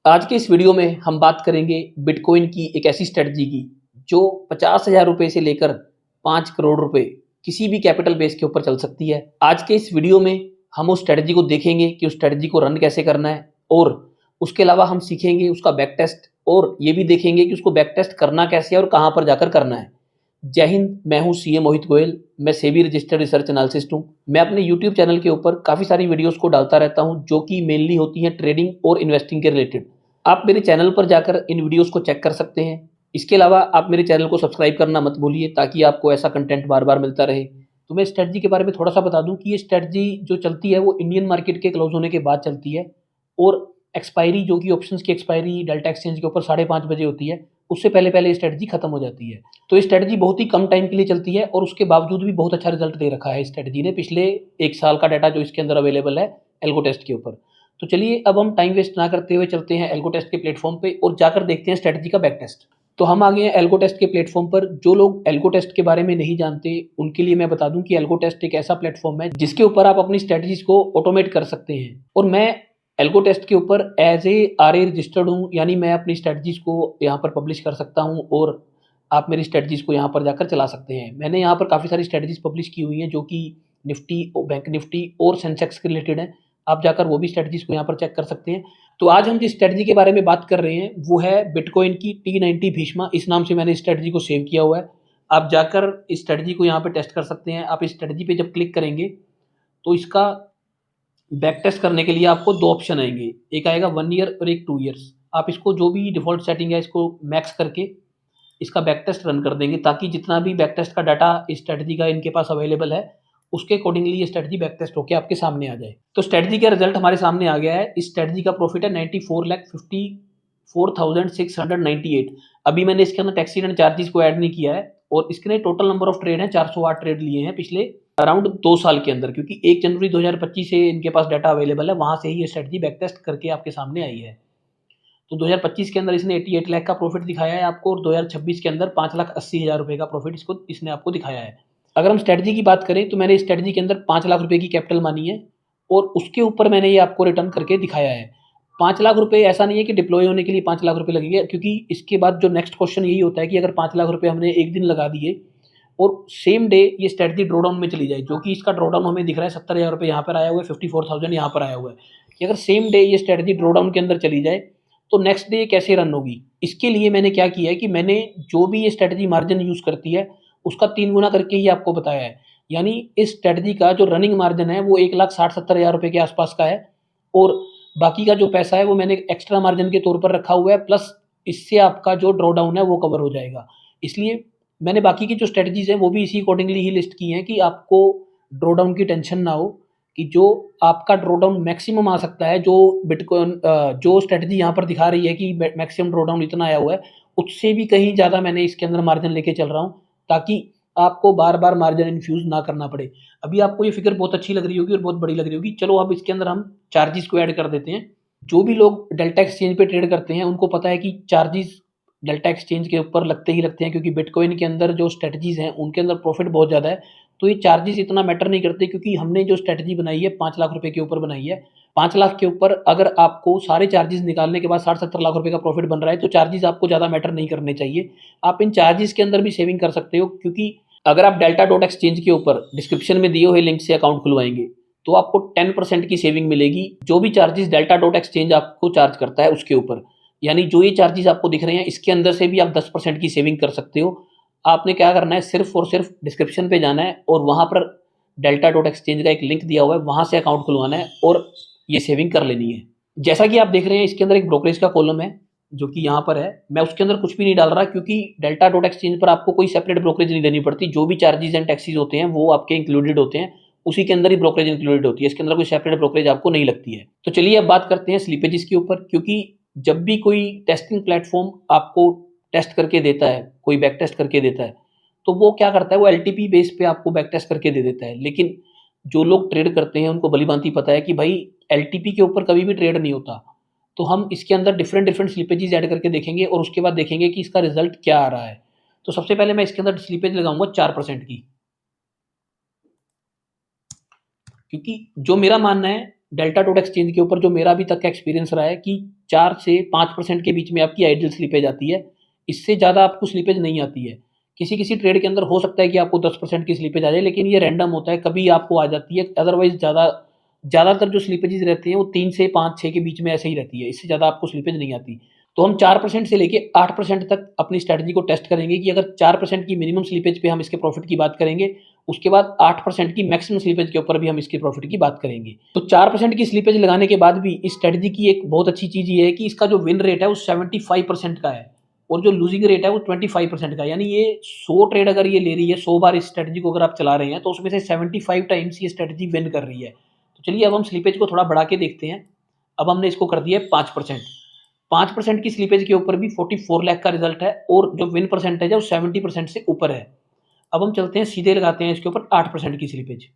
आज के इस वीडियो में हम बात करेंगे बिटकॉइन की एक ऐसी स्ट्रेटजी की जो 50,000 रुपये से लेकर 5 करोड़ रुपए किसी भी कैपिटल बेस के ऊपर चल सकती है। आज के इस वीडियो में हम उस स्ट्रेटजी को देखेंगे कि उस स्ट्रेटजी को रन कैसे करना है और उसके अलावा हम सीखेंगे उसका बैक टेस्ट और ये भी देखेंगे कि उसको बैक टेस्ट करना कैसे है और कहाँ पर जाकर करना है। जय हिंद, मैं हूँ सीए मोहित गोयल। मैं सेबी रजिस्टर्ड रिसर्च एनालिसिस्ट हूँ। मैं अपने यूट्यूब चैनल के ऊपर काफ़ी सारी वीडियोस को डालता रहता हूँ जो कि मेनली होती हैं ट्रेडिंग और इन्वेस्टिंग के रिलेटेड। आप मेरे चैनल पर जाकर इन वीडियोस को चेक कर सकते हैं। इसके अलावा आप मेरे चैनल को सब्सक्राइब करना मत भूलिए ताकि आपको ऐसा कंटेंट बार बार मिलता रहे। तो मैं स्ट्रेटजी के बारे में थोड़ा सा बता दूं कि ये स्ट्रेटजी जो चलती है वो इंडियन मार्केट के क्लोज होने के बाद चलती है और एक्सपायरी जो कि ऑप्शंस की एक्सपायरी डेल्टा एक्सचेंज के ऊपर 5:30 बजे होती है, उससे पहले पहले ये स्ट्रेटजी खत्म हो जाती है। तो ये स्ट्रेटजी बहुत ही कम टाइम के लिए चलती है और उसके बावजूद भी बहुत अच्छा रिजल्ट दे रखा है स्ट्रेटजी ने। पिछले 1 साल का डाटा जो इसके अंदर अवेलेबल है एल्गो टेस्ट के ऊपर। तो चलिए अब हम टाइम वेस्ट ना करते हुए चलते हैं एल्गो टेस्ट के प्लेटफॉर्म पे और जाकर देखते हैं स्ट्रेटजी का बैक टेस्ट। तो हम आ गए हैं एल्गो टेस्ट के प्लेटफॉर्म पर। जो लोग एल्गो टेस्ट के बारे में नहीं जानते उनके लिए मैं बता दूं कि एल्गो टेस्ट एक ऐसा प्लेटफॉर्म है जिसके ऊपर आप अपनी स्ट्रेटजीज को ऑटोमेट कर सकते हैं। और मैं एल्गो टेस्ट के ऊपर as a R A registered हूँ, यानी मैं अपनी स्ट्रेटजीज को यहाँ पर पब्लिश कर सकता हूँ और आप मेरी स्ट्रेटजीज को यहाँ पर जाकर चला सकते हैं। मैंने यहाँ पर काफ़ी सारी स्ट्रेटजीज पब्लिश की हुई हैं जो कि निफ्टी, बैंक निफ्टी और सेंसेक्स के रिलेटेड हैं। आप जाकर वो भी स्ट्रेटजीज को यहाँ पर चेक कर सकते हैं। तो आज हम जिस स्ट्रेटजी के बारे में बात कर रहे हैं वो है बिटकॉइन की T90 भीष्मा। इस नाम से मैंने स्ट्रेटजी को सेव किया हुआ है। आप जाकर इस स्ट्रेटजी को यहाँ पर टेस्ट कर सकते हैं। आप इस स्ट्रेटजी पे जब क्लिक करेंगे तो इसका बैक टेस्ट करने के लिए आपको 2 ऑप्शन आएंगे, एक आएगा 1 ईयर और एक 2 ईयर्स। आप इसको जो भी डिफ़ॉल्ट सेटिंग है इसको मैक्स करके इसका बैक टेस्ट रन कर देंगे ताकि जितना भी बैक टेस्ट का डाटा इस स्ट्रेटजी का इनके पास अवेलेबल है उसके अकॉर्डिंगली ये स्ट्रेटजी बैक टेस्ट होकर आपके सामने आ जाए। तो स्ट्रेटजी का रिजल्ट हमारे सामने आ गया है। इस स्ट्रेटजी का प्रॉफिट है 94,54,698। अभी मैंने इसके अंदर टैक्सी एंड चार्जेस को ऐड नहीं किया है और इसके टोटल नंबर ऑफ ट्रेड है 408 ट्रेड लिए हैं पिछले अराउंड 2 साल के अंदर, क्योंकि 1 जनवरी 2025 से इनके पास डाटा अवेलेबल है, वहां से ही ये स्ट्रेटजी बैक टेस्ट करके आपके सामने आई है। तो 2025 के अंदर इसने 88 लाख का प्रॉफिट दिखाया है आपको और 2026 के अंदर 5,80,000 रुपये का प्रॉफिट इसने आपको दिखाया है। अगर हम स्ट्रेटजी की बात करें तो मैंने इस स्ट्रेटजी के अंदर 5 लाख रुपए की कैपिटल मानी है और उसके ऊपर मैंने ये आपको रिटर्न करके दिखाया है। 5 लाख रुपए ऐसा नहीं है कि डिप्लॉय होने के लिए 5 लाख रुपए लगेंगे, क्योंकि इसके बाद जो नेक्स्ट क्वेश्चन यही होता है कि अगर 5 लाख रुपए हमने एक दिन लगा दिए और सेम डे ये स्ट्रेटजी ड्रॉडाउन में चली जाए, जो कि इसका ड्रॉडाउन हमें दिख रहा है 70,000 रुपये यहाँ पर आया हुआ है, 54,000 यहाँ पर आया हुआ है, कि अगर सेम डे ये स्ट्रेटजी ड्रॉडाउन के अंदर चली जाए तो नेक्स्ट डे कैसे रन होगी। इसके लिए मैंने क्या किया है कि मैंने जो भी ये स्ट्रेटजी मार्जिन यूज़ करती है उसका 3 गुना करके ही आपको बताया है। यानी इस स्ट्रेटजी का जो रनिंग मार्जिन है वो 1,60,70,000 रुपये के आसपास का है और बाकी का जो पैसा है वो मैंने एक्स्ट्रा मार्जिन के तौर पर रखा हुआ है, प्लस इससे आपका जो ड्रॉडाउन है वो कवर हो जाएगा। इसलिए मैंने बाकी की जो स्ट्रेटजीज हैं वो भी इसी अकॉर्डिंगली ही लिस्ट की हैं कि आपको ड्रॉडाउन की टेंशन ना हो, कि जो आपका ड्रॉडाउन मैक्सिमम आ सकता है, जो बिटकॉइन जो स्ट्रेटजी यहाँ पर दिखा रही है कि मैक्सिमम ड्रॉडाउन इतना आया हुआ है, उससे भी कहीं ज़्यादा मैंने इसके अंदर मार्जिन लेके चल रहा हूँ ताकि आपको बार बार मार्जिन इन्फ्यूज ना करना पड़े। अभी आपको ये फिगर बहुत अच्छी लग रही होगी और बहुत बड़ी लग रही होगी। चलो अब इसके अंदर हम चार्जेस को ऐड कर देते हैं। जो भी लोग डेल्टा एक्सचेंज पे ट्रेड करते हैं उनको पता है कि चार्जेस डेल्टा एक्सचेंज के ऊपर लगते ही लगते हैं, क्योंकि बिटकॉइन के अंदर जो स्ट्रेटजीज हैं उनके अंदर प्रॉफिट बहुत ज़्यादा है। तो ये चार्जेस इतना मैटर नहीं करते, क्योंकि हमने जो स्ट्रेटजी बनाई है 5 लाख रुपए के ऊपर बनाई है। 5 लाख के ऊपर अगर आपको सारे चार्जेस निकालने के बाद 60-70 लाख रुपए का प्रॉफिट बन रहा है तो चार्जेस आपको ज़्यादा मैटर नहीं करने चाहिए। आप इन चार्जेस के अंदर भी सेविंग कर सकते हो, क्योंकि अगर आप डेल्टा डॉट एक्सचेंज के ऊपर डिस्क्रिप्शन में दिए हुए लिंक से अकाउंट खुलवाएंगे तो आपको 10% की सेविंग मिलेगी, जो भी चार्जेस डेल्टा डॉट एक्सचेंज आपको चार्ज करता है उसके ऊपर। यानी जो ये चार्जेस आपको दिख रहे हैं इसके अंदर से भी आप 10% की सेविंग कर सकते हो। आपने क्या करना है, सिर्फ और सिर्फ डिस्क्रिप्शन पे जाना है और वहाँ पर डेल्टा डॉट एक्सचेंज का एक लिंक दिया हुआ है, वहाँ से अकाउंट खुलवाना है और ये सेविंग कर लेनी है। जैसा कि आप देख रहे हैं इसके अंदर एक ब्रोकरेज का कॉलम है जो कि यहाँ पर है। मैं उसके अंदर कुछ भी नहीं डाल रहा, क्योंकि डेल्टा डॉट एक्सचेंज पर आपको कोई सेपरेट ब्रोकरेज नहीं देनी पड़ती। जो भी चार्जेस एंड टैक्सेस होते हैं वो आपके इंक्लूडेड होते हैं, उसी के अंदर ही ब्रोकरेज इंक्लूडेड होती है। इसके अंदर कोई सेपरेट ब्रोकरेज आपको नहीं लगती है। तो चलिए अब बात करते हैं स्लीपेजेस के ऊपर, क्योंकि जब भी कोई टेस्टिंग प्लेटफॉर्म आपको टेस्ट करके देता है, कोई बैक टेस्ट करके देता है, तो वो क्या करता है, वो एलटीपी बेस पे आपको बैक टेस्ट करके दे देता है। लेकिन जो लोग ट्रेड करते हैं उनको भलीभांति पता है कि भाई एलटीपी के ऊपर कभी भी ट्रेड नहीं होता। तो हम इसके अंदर डिफरेंट डिफरेंट स्लिपेजेस ऐड करके देखेंगे और उसके बाद देखेंगे कि इसका रिजल्ट क्या आ रहा है। तो सबसे पहले मैं इसके अंदर स्लिपेज लगाऊंगा 4% की, क्योंकि जो मेरा मानना है डेल्टा डॉट एक्सचेंज के ऊपर जो मेरा अभी तक का एक्सपीरियंस रहा है कि 4 से 5% के बीच में आपकी आइडियल स्लिपेज आती है। इससे ज़्यादा आपको स्लिपेज नहीं आती है। किसी-किसी ट्रेड के अंदर हो सकता है कि आपको 10% की स्लिपेज आ जाए, लेकिन ये रैंडम होता है, कभी आपको आ जाती है। अदरवाइज़ ज़्यादातर जो स्लिपेजेज़ रहती हैं वो 3 से 5-6 के बीच में ऐसे ही रहती है। इससे ज़्यादा आपको स्लिपेज नहीं आती। तो हम 4% से लेके 8% तक अपनी स्ट्रैटेजी को टेस्ट करेंगे कि अगर 4% की मिनिमम स्लिपेज पे हम इसके प्रॉफिट की बात करेंगे, उसके बाद 8% की मैक्सिमम स्लिपेज के ऊपर भी हम इसके प्रॉफिट की बात करेंगे। तो 4% की स्लिपेज लगाने के बाद भी इस स्ट्रैटेजी की एक बहुत अच्छी चीज़ ये है कि इसका जो विन रेट है वो 75% का है और जो लूजिंग रेट है वो 25% का है। यानी ये 100 ट्रेड अगर ये ले रही है, 100 बार इस स्ट्रैटेजी को अगर आप चला रहे हैं, तो उसमें से 75 टाइम्स ये स्ट्रैटेजी विन कर रही है। तो चलिए अब हम स्लिपेज को थोड़ा बढ़ा के देखते हैं। अब हमने इसको कर दिया है 5%। 5% की स्लिपेज के ऊपर भी 44 लाख का रिजल्ट है और जो विन परसेंटेज है वो 70% से ऊपर है। अब हम चलते हैं सीधे लगाते हैं इसके ऊपर 8% की स्लिपेज।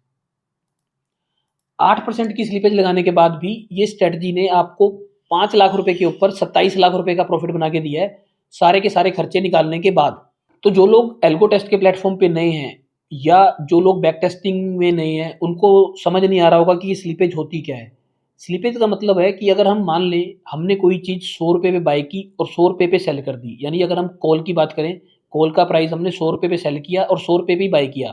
8% की स्लिपेज लगाने के बाद भी ये स्ट्रेटजी ने आपको 5 लाख रुपए के ऊपर 27 लाख रुपए का प्रॉफिट बना के दिया है, सारे के सारे खर्चे निकालने के बाद। तो जो लोग एल्गो टेस्ट के प्लेटफॉर्म पे नए हैं या जो लोग बैक टेस्टिंग में नए हैं, उनको समझ नहीं आ रहा होगा कि ये स्लिपेज होती क्या है। स्लिपेज का मतलब है कि अगर हम मान लें हमने कोई चीज़ 100 रुपये पे बाय की और 100 रुपये पे सेल कर दी, यानी अगर हम कॉल की बात करें, कॉल का प्राइस हमने 100 रुपये पे सेल किया और 100 रुपये पे बाय किया।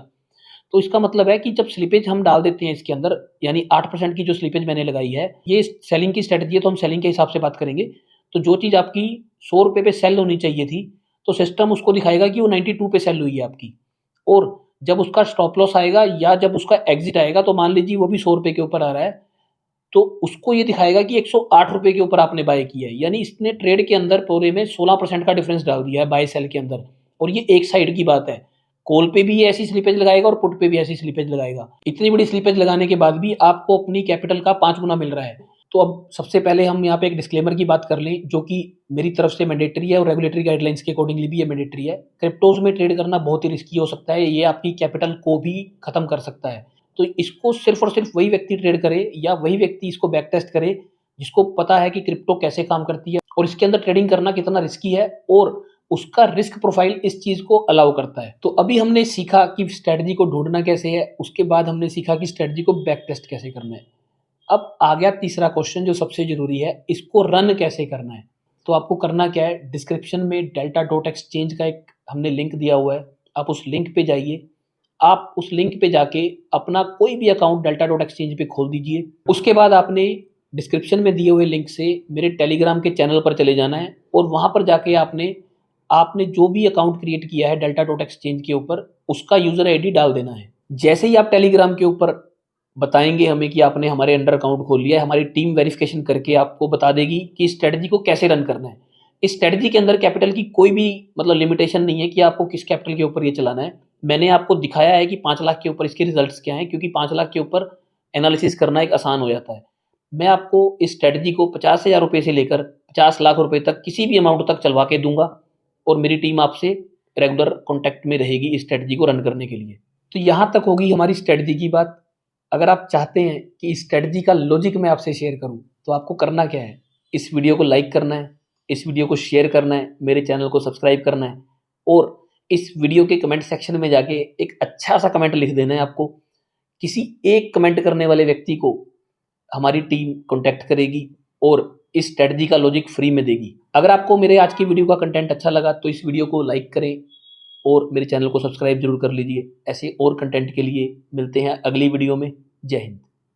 तो इसका मतलब है कि जब स्लिपेज हम डाल देते हैं इसके अंदर, यानी 8% की जो स्लिपेज मैंने लगाई है, ये सेलिंग की स्ट्रैटेजी है, तो हम सेलिंग के हिसाब से बात करेंगे। तो जो चीज़ आपकी 100 रुपये पे सेल होनी चाहिए थी, तो सिस्टम उसको दिखाएगा कि वो 92 पे सेल हुई है आपकी। और जब उसका स्टॉप लॉस आएगा या जब उसका एग्जिट आएगा, तो मान लीजिए वो भी 100 रुपये के ऊपर आ रहा है, तो उसको ये दिखाएगा कि 108 रुपये के ऊपर आपने बाय किया है। यानी इसने ट्रेड के अंदर पूरे में 16% का डिफरेंस डाल दिया है बाय सेल के अंदर। और ये एक साइड की बात है, कॉल पे भी ये ऐसी स्लिपेज लगाएगा और पुट पे भी ऐसी स्लिपेज लगाएगा। इतनी बड़ी स्लिपेज लगाने के बाद भी आपको अपनी कैपिटल का 5 गुना मिल रहा है। तो अब सबसे पहले हम यहाँ पे एक डिस्क्लेमर की बात कर लें, जो कि मेरी तरफ से मैंडेटरी है और रेगुलेटरी गाइडलाइंस के अकॉर्डिंगली भी ये मैंडेटरी है। क्रिप्टोज में ट्रेड करना बहुत ही रिस्की हो सकता है, ये आपकी कैपिटल को भी खत्म कर सकता है। तो इसको सिर्फ और सिर्फ वही व्यक्ति ट्रेड करे या वही व्यक्ति इसको बैक टेस्ट करे जिसको पता है कि क्रिप्टो कैसे काम करती है और इसके अंदर ट्रेडिंग करना कितना रिस्की है और उसका रिस्क प्रोफाइल इस चीज को अलाउ करता है। तो अभी हमने सीखा कि स्ट्रेटजी को ढूंढना कैसे है, उसके बाद हमने सीखा कि स्ट्रेटजी को बैक टेस्ट कैसे करना है। अब आ गया तीसरा क्वेश्चन जो सबसे जरूरी है, इसको रन कैसे करना है। तो आपको करना क्या है, डिस्क्रिप्शन में delta.exchange का एक हमने लिंक दिया हुआ है, आप उस लिंक पे जाइए। आप उस लिंक पे जाके अपना कोई भी अकाउंट delta.exchange पे खोल दीजिए। उसके बाद आपने डिस्क्रिप्शन में दिए हुए लिंक से मेरे टेलीग्राम के चैनल पर चले जाना है और वहाँ पर जाके आपने जो भी अकाउंट क्रिएट किया है delta.exchange के ऊपर, उसका यूज़र आईडी डाल देना है। जैसे ही आप टेलीग्राम के ऊपर बताएंगे हमें कि आपने हमारे अंडर अकाउंट खोल लिया है, हमारी टीम वेरिफिकेशन करके आपको बता देगी कि इस स्ट्रेटजी को कैसे रन करना है। इस स्ट्रेटजी के अंदर कैपिटल की कोई भी मतलब लिमिटेशन नहीं है कि आपको किस कैपिटल के ऊपर ये चलाना है। मैंने आपको दिखाया है कि 5 लाख के ऊपर इसके रिजल्ट्स क्या हैं, क्योंकि 5 लाख के ऊपर एनालिसिस करना एक आसान हो जाता है। मैं आपको इस स्ट्रेटजी को 50,000 रुपये से लेकर 50 लाख रुपये तक किसी भी अमाउंट तक चलवा के दूंगा और मेरी टीम आपसे रेगुलर कॉन्टैक्ट में रहेगी इस स्ट्रेटजी को रन करने के लिए। तो यहाँ तक होगी हमारी स्ट्रेटजी की बात। अगर आप चाहते हैं कि इस स्ट्रेटजी का लॉजिक मैं आपसे शेयर करूं, तो आपको करना क्या है, इस वीडियो को लाइक करना है, इस वीडियो को शेयर करना है, मेरे चैनल को सब्सक्राइब करना है और इस वीडियो के कमेंट सेक्शन में जाके एक अच्छा सा कमेंट लिख देना है आपको। किसी एक कमेंट करने वाले व्यक्ति को हमारी टीम कॉन्टैक्ट करेगी और इस स्ट्रेटजी का लॉजिक फ्री में देगी। अगर आपको मेरे आज की वीडियो का कंटेंट अच्छा लगा तो इस वीडियो को लाइक करें और मेरे चैनल को सब्सक्राइब जरूर कर लीजिए। ऐसे और कंटेंट के लिए मिलते हैं अगली वीडियो में। जय हिंद।